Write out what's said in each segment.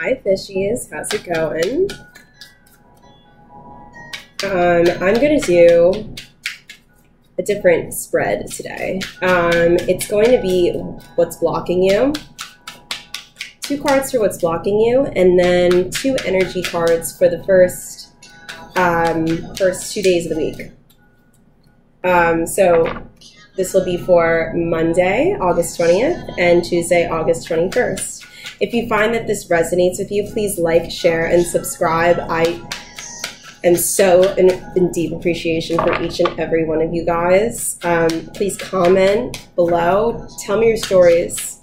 Hi, fishies. How's it going? I'm going to do a different spread today. It's going to be what's blocking you. 2 cards for what's blocking you, and then 2 energy cards for the first 2 days of the week. So this will be for Monday, August 20th, and Tuesday, August 21st. If you find that this resonates with you, please like, share, and subscribe. I am so in deep appreciation for each and every one of you guys. Please comment below. Tell me your stories.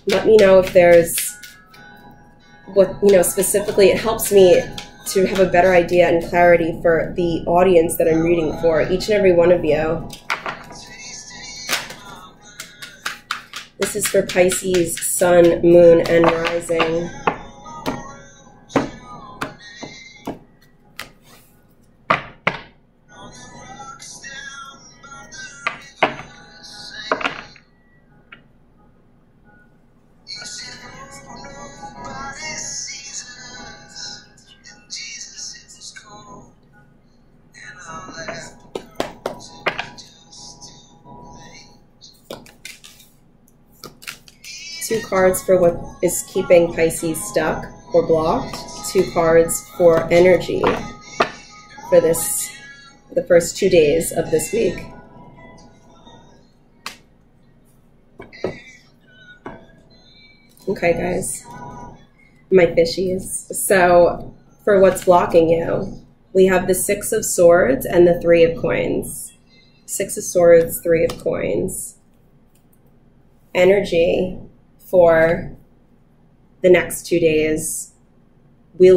Let me know if there's what, specifically it helps me to have a better idea and clarity for the audience that I'm reading for, each and every one of you. This is for Pisces, Sun, Moon, and Rising. Two cards for what is keeping Pisces stuck or blocked. 2 cards for energy for the first 2 days of this week. Okay, guys, my fishies. So for what's blocking you, we have the 6 of Swords and the 3 of Coins. 6 of Swords, 3 of Coins. Energy for the next 2 days, the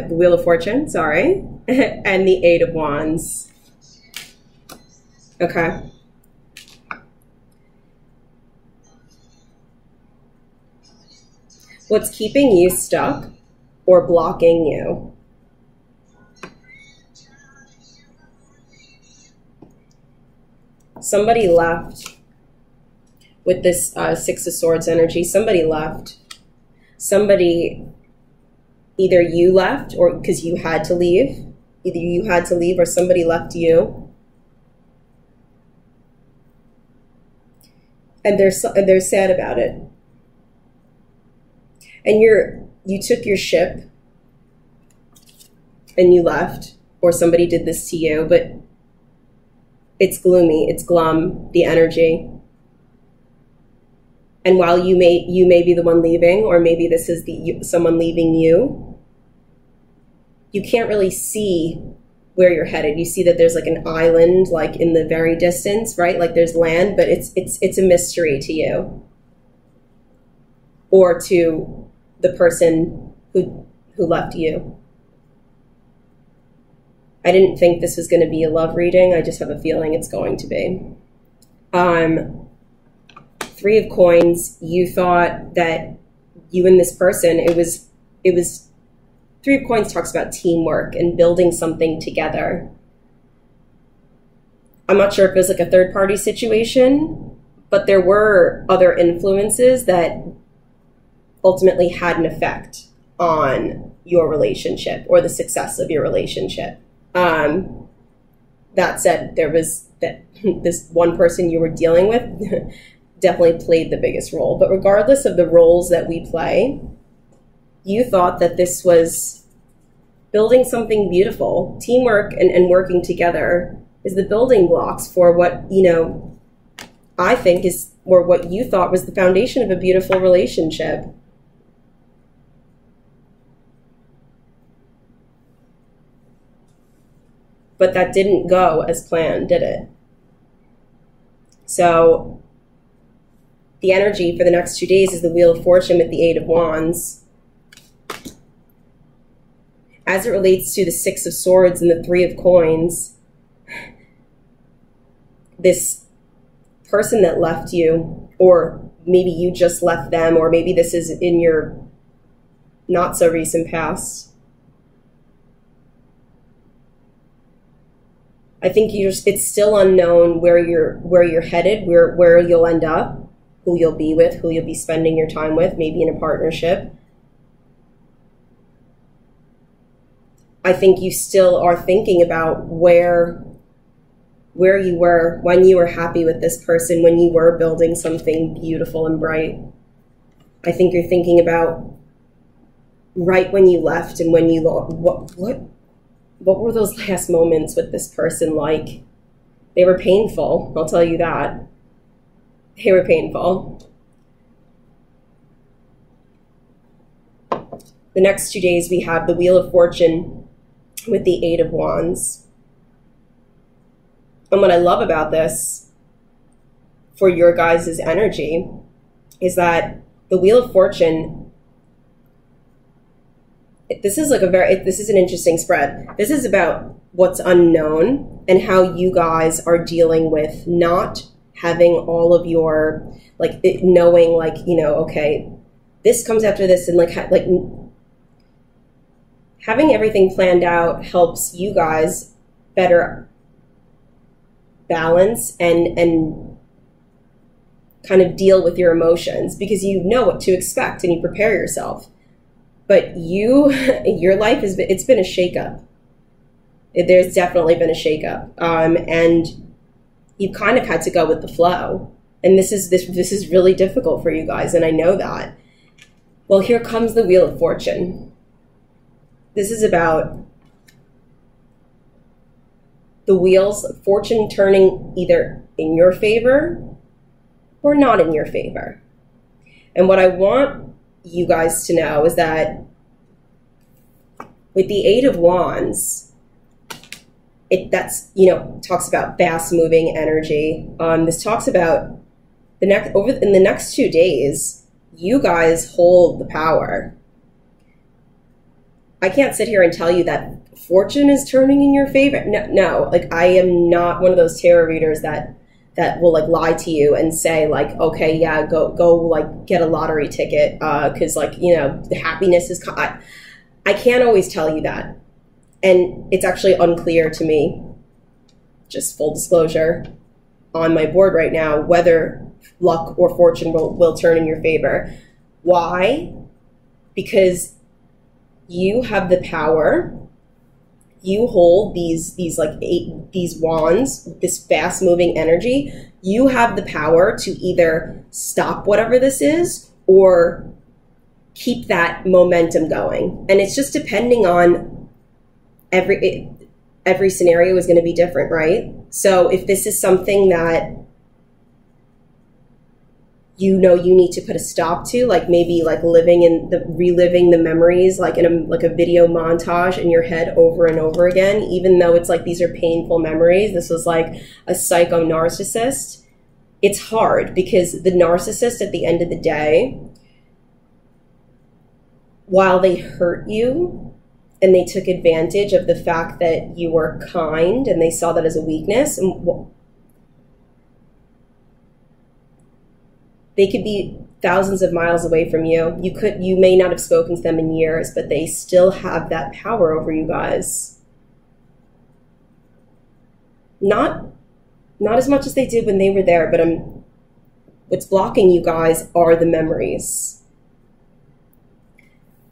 Wheel of Fortune, sorry, and the 8 of Wands. Okay. What's keeping you stuck or blocking you? Somebody left. With this 6 of Swords energy, somebody left. Somebody, either you left or because you had to leave. Either you had to leave or somebody left you. And they're sad about it. And you took your ship and you left, or somebody did this to you, but it's gloomy, it's glum, the energy. And while you may be the one leaving, or maybe this is someone leaving you, you can't really see where you're headed. You see that there's like an island, like in the very distance, right? Like there's land, but it's a mystery to you, or to the person who left you. I didn't think this was going to be a love reading. I just have a feeling it's going to be. 3 of Coins, you thought that you and this person, it was 3 of Coins talks about teamwork and building something together. I'm not sure if it was like a third-party situation, but there were other influences that ultimately had an effect on your relationship or the success of your relationship. That said, this one person you were dealing with definitely played the biggest role. But regardless of the roles that we play, you thought that this was building something beautiful. Teamwork and working together is the building blocks for what, I think is, or what you thought was the foundation of a beautiful relationship. But that didn't go as planned, did it? So the energy for the next 2 days is the Wheel of Fortune with the 8 of Wands. As it relates to the 6 of Swords and the 3 of Coins, this person that left you, or maybe you just left them, or maybe this is in your not so recent past. I think it's still unknown where you're headed, where you'll end up. who you'll be with, who you'll be spending your time with, maybe in a partnership. I think you still are thinking about where you were when you were happy with this person, when you were building something beautiful and bright. I think you're thinking about right when you left and when you what were those last moments with this person like? They were painful, I'll tell you that. They were painful. The next 2 days we have the Wheel of Fortune with the Eight of Wands. And what I love about this for your guys' energy is that the Wheel of Fortune, this is an interesting spread. This is about what's unknown and how you guys are dealing with not having all of your, knowing, okay, this comes after this, and having everything planned out helps you guys better balance and kind of deal with your emotions, because you know what to expect and you prepare yourself. But your life it's been a shakeup. There's definitely been a shakeup, and you kind of had to go with the flow. And this is really difficult for you guys, and I know that. Well, here comes the Wheel of Fortune. This is about the wheels of fortune turning either in your favor or not in your favor. And what I want you guys to know is that with the Eight of Wands, talks about fast moving energy. This talks about in the next 2 days, you guys hold the power. I can't sit here and tell you that fortune is turning in your favor. No, I am not one of those tarot readers that will lie to you and say okay, yeah, go get a lottery ticket because the happiness is. I can't always tell you that, and it's actually unclear to me. Just full disclosure, on my board right now, whether luck or fortune will turn in your favor. Why? Because you have the power. You hold these wands, this fast moving energy. You have the power to either stop whatever this is or keep that momentum going. And it's just depending on every scenario is going to be different, right? So if this is something that you need to put a stop to, maybe reliving the memories, in a video montage in your head over and over again, even though it's these are painful memories. This was a psycho narcissist. It's hard because the narcissist at the end of the day, while they hurt you and they took advantage of the fact that you were kind and they saw that as a weakness, and they could be thousands of miles away from you. You may not have spoken to them in years, but they still have that power over you guys. Not as much as they did when they were there, but what's blocking you guys are the memories.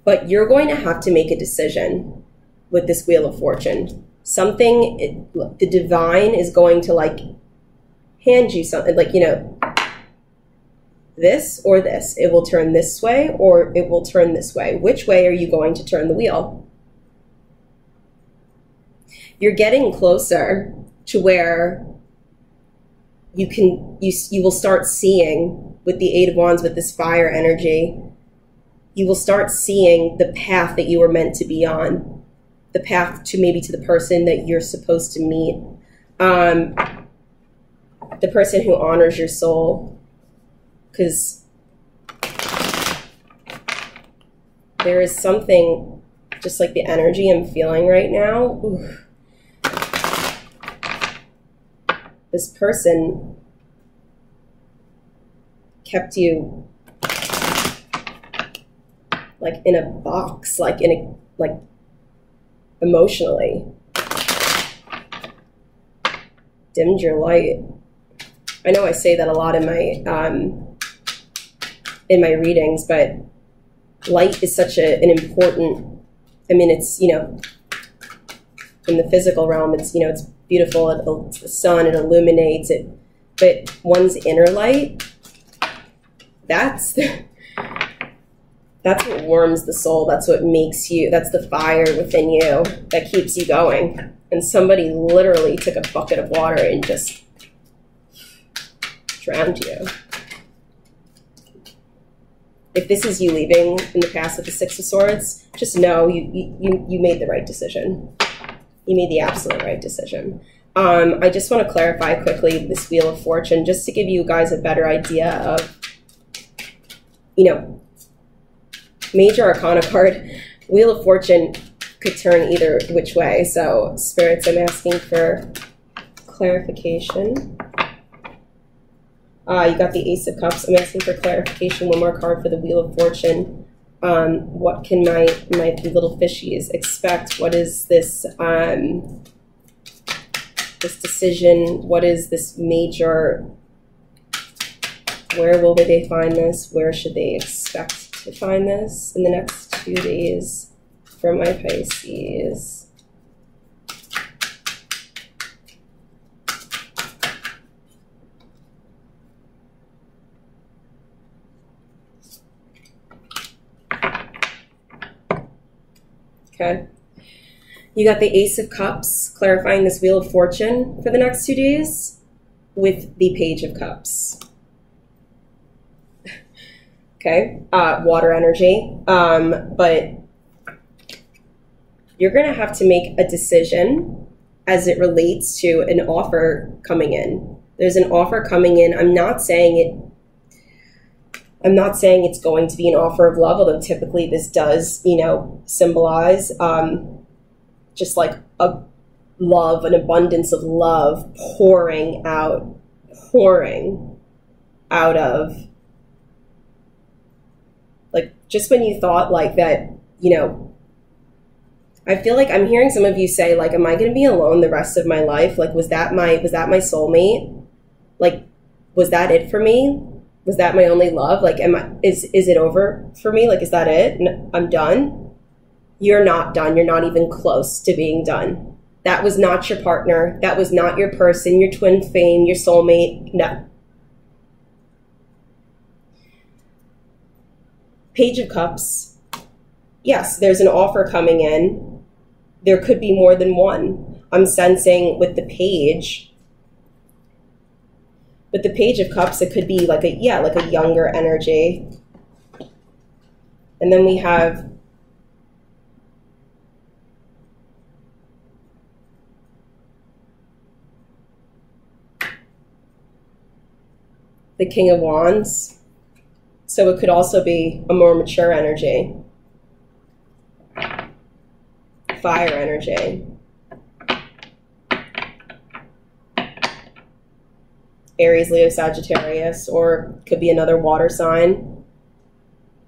But you're going to have to make a decision with this Wheel of Fortune. The divine is going to hand you something, this or this. It will turn this way or it will turn this way. Which way are you going to turn the wheel? You're getting closer to where you will start seeing, with the Eight of Wands, with this fire energy, you will start seeing the path that you were meant to be on, the path to the person that you're supposed to meet, the person who honors your soul. Because there is something, just the energy I'm feeling right now. Oof. This person kept you in a box, emotionally. Dimmed your light. I know I say that a lot in my in my readings, but light is such an important, I mean, it's, you know, in the physical realm, it's, you know, it's beautiful, it's the sun, it illuminates it, but one's inner light, that's what warms the soul, that's what makes you, that's the fire within you that keeps you going. And somebody literally took a bucket of water and just drowned you. If this is you leaving in the past with the Six of Swords, just know you made the right decision. You made the absolute right decision. I just want to clarify quickly this Wheel of Fortune, just to give you guys a better idea of, you know, Major Arcana card. Wheel of Fortune could turn either which way. So, spirits, I'm asking for clarification. You got the Ace of Cups. I'm asking for clarification. One more card for the Wheel of Fortune. What can my little fishies expect? What is this this decision? What is this major? Where will they find this? Where should they expect to find this in the next 2 days for my Pisces? Okay. You got the Ace of Cups, clarifying this Wheel of Fortune for the next 2 days with the Page of Cups. Okay, water energy. But you're going to have to make a decision as it relates to an offer coming in. There's an offer coming in. I'm not saying it's going to be an offer of love, although typically this does, you know, symbolize just like a love, an abundance of love pouring out of, like, just when you thought like that, you know, I feel like I'm hearing some of you say, like, am I going to be alone the rest of my life? Like, was that my soulmate? Like, was that it for me? Was that my only love? Like, is it over for me? Like, is that it? I'm done? You're not done. You're not even close to being done. That was not your partner. That was not your person, your twin flame, your soulmate. No. Page of Cups. Yes, there's an offer coming in. There could be more than one. I'm sensing with the Page. With the Page of Cups, it could be like a younger energy. And then we have the King of Wands. So it could also be a more mature energy. Fire energy. Aries, Leo, Sagittarius, or could be another water sign.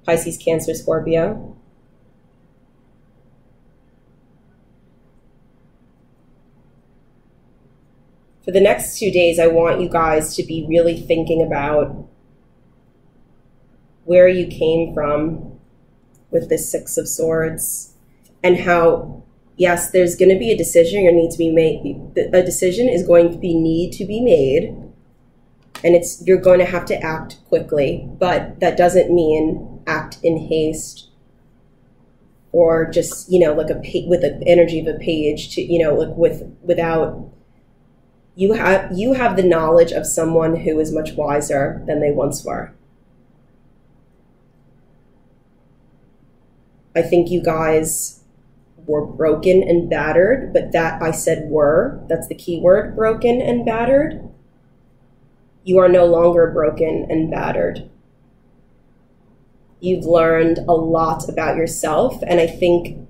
Pisces, Cancer, Scorpio. For the next 2 days, I want you guys to be really thinking about where you came from with this Six of Swords and how, yes, there's going to be a decision or need to be made. A decision is going to need to be made, and you're going to have to act quickly, but that doesn't mean act in haste or just, you know, like with the energy of a page to, you know, like without. You have the knowledge of someone who is much wiser than they once were. I think you guys were broken and battered, but that I said were, that's the key word, broken and battered. You are no longer broken and battered. You've learned a lot about yourself, and I think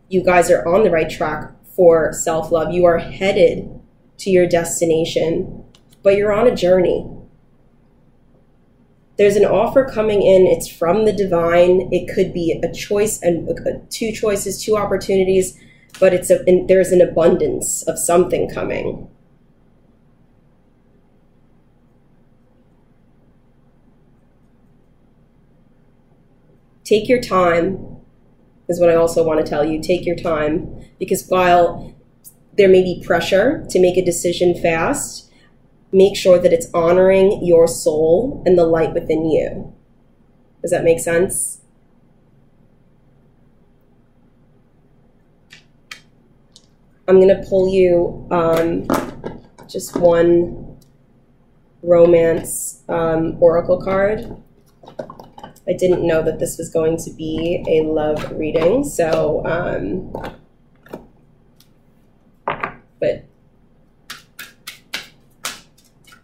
you guys are on the right track for self-love. You are headed to your destination, but you're on a journey. There's an offer coming in. It's from the divine. It could be a choice and two choices, two opportunities, but there's an abundance of something coming. Take your time is what I also want to tell you. Take your time, because while there may be pressure to make a decision fast, make sure that it's honoring your soul and the light within you. Does that make sense? I'm going to pull you just one romance oracle card. I didn't know that this was going to be a love reading, so, but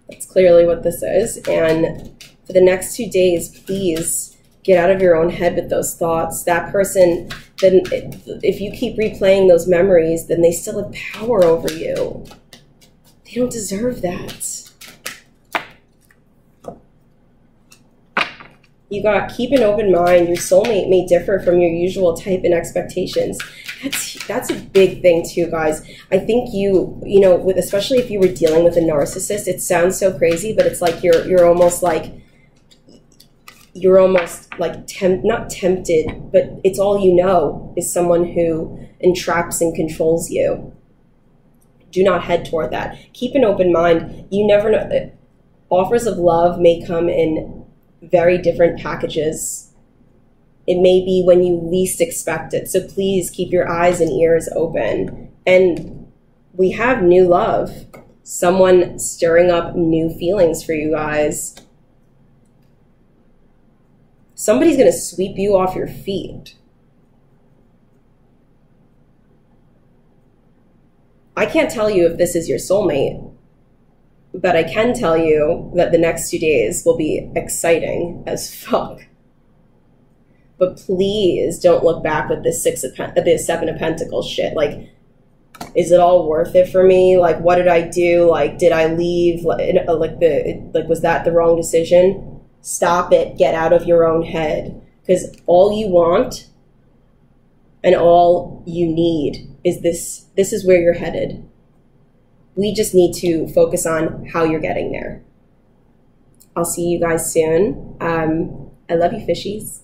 that's clearly what this is. And for the next 2 days, please get out of your own head with those thoughts. That person, then if you keep replaying those memories, then they still have power over you. They don't deserve that. You got keep an open mind. Your soulmate may differ from your usual type and expectations. That's a big thing too, guys. I think you know, with especially if you were dealing with a narcissist, it sounds so crazy, but it's like you're almost like not tempted, but it's all you know is someone who entraps and controls you. Do not head toward that. Keep an open mind. You never know. Offers of love may come in very different packages. It may be when you least expect it. So please keep your eyes and ears open. And we have new love. Someone stirring up new feelings for you guys. Somebody's going to sweep you off your feet. I can't tell you if this is your soulmate, but I can tell you that the next 2 days will be exciting as fuck. But please don't look back with the Seven of Pentacles shit. Like, is it all worth it for me? Like, what did I do? Like, did I leave? Like, was that the wrong decision? Stop it. Get out of your own head. Because all you want and all you need is this. This is where you're headed. We just need to focus on how you're getting there. I'll see you guys soon. I love you, fishies.